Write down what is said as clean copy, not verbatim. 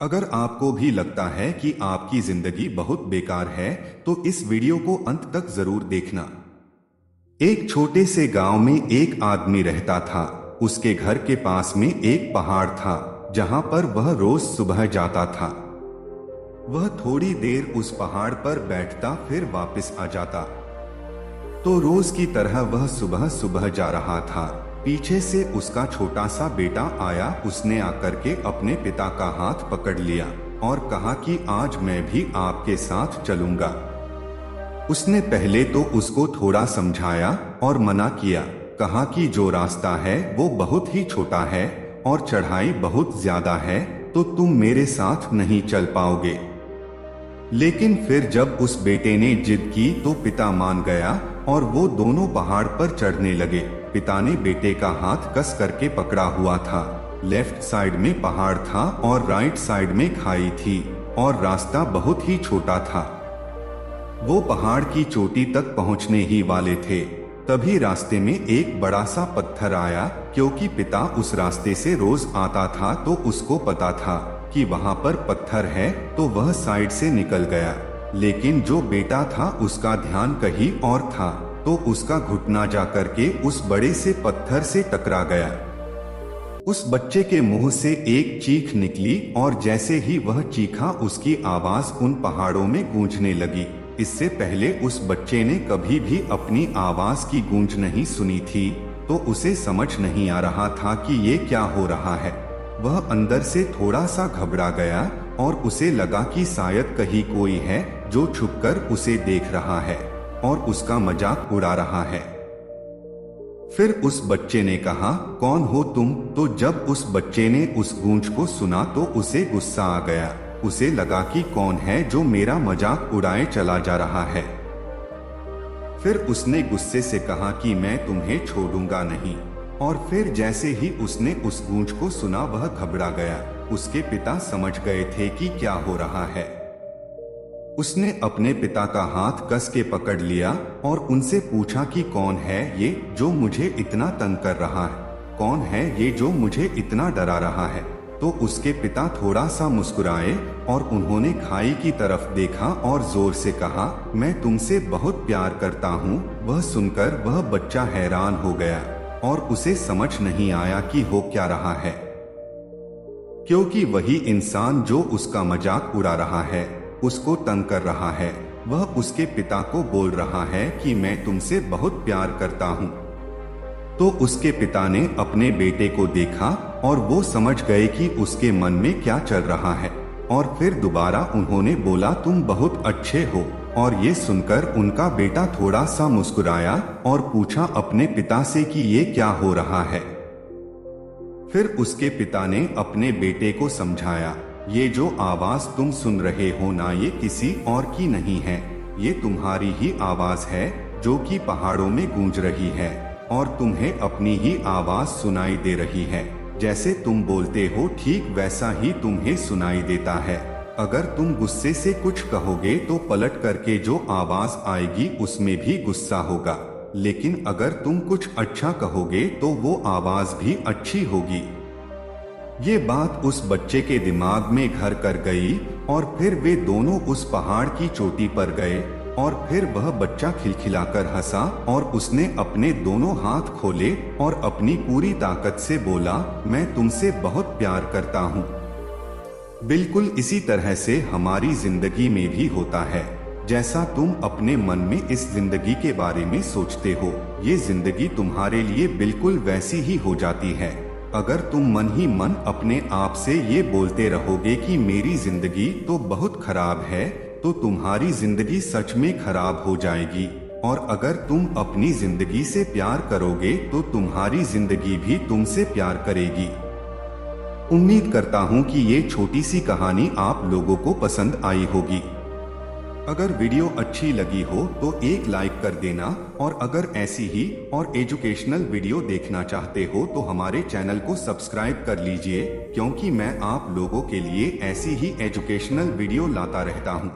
अगर आपको भी लगता है कि आपकी जिंदगी बहुत बेकार है, तो इस वीडियो को अंत तक जरूर देखना। एक छोटे से गांव में एक आदमी रहता था। उसके घर के पास में एक पहाड़ था, जहां पर वह रोज सुबह जाता था। वह थोड़ी देर उस पहाड़ पर बैठता, फिर वापस आ जाता। तो रोज की तरह वह सुबह सुबह जा रहा था। पीछे से उसका छोटा सा बेटा आया। उसने आकर के अपने पिता का हाथ पकड़ लिया और कहा कि आज मैं भी आपके साथ चलूंगा। उसने पहले तो उसको थोड़ा समझाया और मना किया। कहा कि जो रास्ता है वो बहुत ही छोटा है और चढ़ाई बहुत ज्यादा है, तो तुम मेरे साथ नहीं चल पाओगे। लेकिन फिर जब उस बेटे ने जिद की तो पिता मान गया और वो दोनों पहाड़ पर चढ़ने लगे। पिता ने बेटे का हाथ कस करके पकड़ा हुआ था। लेफ्ट साइड में पहाड़ था और राइट साइड में खाई थी और रास्ता बहुत ही छोटा था। वो पहाड़ की चोटी तक पहुंचने ही वाले थे, तभी रास्ते में एक बड़ा सा पत्थर आया। क्योंकि पिता उस रास्ते से रोज आता था तो उसको पता था कि वहां पर पत्थर है, तो वह साइड से निकल गया। लेकिन जो बेटा था उसका ध्यान कहीं और था, तो उसका घुटना जाकर के उस बड़े से पत्थर से टकरा गया। उस बच्चे के मुंह से एक चीख निकली और जैसे ही वह चीखा, उसकी आवाज उन पहाड़ों में गूंजने लगी। इससे पहले उस बच्चे ने कभी भी अपनी आवाज की गूंज नहीं सुनी थी, तो उसे समझ नहीं आ रहा था कि ये क्या हो रहा है। वह अंदर से थोड़ा सा घबरा गया और उसे लगा कि शायद कहीं कोई है जो छुपकर उसे देख रहा है और उसका मजाक उड़ा रहा है। फिर उस बच्चे ने कहा, कौन हो तुम? तो जब उस बच्चे ने उस गूंज को सुना तो उसे गुस्सा आ गया। उसे लगा कि कौन है जो मेरा मजाक उड़ाए चला जा रहा है। फिर उसने गुस्से से कहा कि मैं तुम्हें छोड़ूंगा नहीं। और फिर जैसे ही उसने उस गूंज को सुना, वह घबरा गया। उसके पिता समझ गए थे कि क्या हो रहा है। उसने अपने पिता का हाथ कस के पकड़ लिया और उनसे पूछा कि कौन है ये जो मुझे इतना तंग कर रहा है? कौन है ये जो मुझे इतना डरा रहा है? तो उसके पिता थोड़ा सा मुस्कुराए और उन्होंने खाई की तरफ देखा और जोर से कहा, मैं तुमसे बहुत प्यार करता हूँ। वह सुनकर वह बच्चा हैरान हो गया और उसे समझ नहीं आया कि हो क्या रहा है, क्योंकि वही इंसान जो उसका मजाक उड़ा रहा है, उसको तंग कर रहा है, वह उसके पिता को बोल रहा है कि मैं तुमसे बहुत प्यार करता हूँ। तो उसके पिता ने अपने बेटे को देखा और वो समझ गए कि उसके मन में क्या चल रहा है। और फिर दोबारा उन्होंने बोला, तुम बहुत अच्छे हो। और ये सुनकर उनका बेटा थोड़ा सा मुस्कुराया और पूछा अपने पिता से कि ये क्या हो रहा है। फिर उसके पिता ने अपने बेटे को समझाया, ये जो आवाज तुम सुन रहे हो ना, ये किसी और की नहीं है, ये तुम्हारी ही आवाज है जो कि पहाड़ों में गूंज रही है और तुम्हें अपनी ही आवाज सुनाई दे रही है। जैसे तुम बोलते हो ठीक वैसा ही तुम्हें सुनाई देता है। अगर तुम गुस्से से कुछ कहोगे तो पलट करके जो आवाज आएगी उसमें भी गुस्सा होगा, लेकिन अगर तुम कुछ अच्छा कहोगे तो वो आवाज भी अच्छी होगी। ये बात उस बच्चे के दिमाग में घर कर गई और फिर वे दोनों उस पहाड़ की चोटी पर गए और फिर वह बच्चा खिलखिलाकर हंसा और उसने अपने दोनों हाथ खोले और अपनी पूरी ताकत से बोला, मैं तुमसे बहुत प्यार करता हूँ। बिल्कुल इसी तरह से हमारी जिंदगी में भी होता है। जैसा तुम अपने मन में इस जिंदगी के बारे में सोचते हो, ये जिंदगी तुम्हारे लिए बिल्कुल वैसी ही हो जाती है। अगर तुम मन ही मन अपने आप से ये बोलते रहोगे कि मेरी जिंदगी तो बहुत खराब है, तो तुम्हारी जिंदगी सच में खराब हो जाएगी। और अगर तुम अपनी जिंदगी से प्यार करोगे तो तुम्हारी जिंदगी भी तुमसे प्यार करेगी। उम्मीद करता हूँ कि ये छोटी सी कहानी आप लोगों को पसंद आई होगी। अगर वीडियो अच्छी लगी हो तो एक लाइक कर देना, और अगर ऐसी ही और एजुकेशनल वीडियो देखना चाहते हो तो हमारे चैनल को सब्सक्राइब कर लीजिए, क्योंकि मैं आप लोगों के लिए ऐसी ही एजुकेशनल वीडियो लाता रहता हूँ।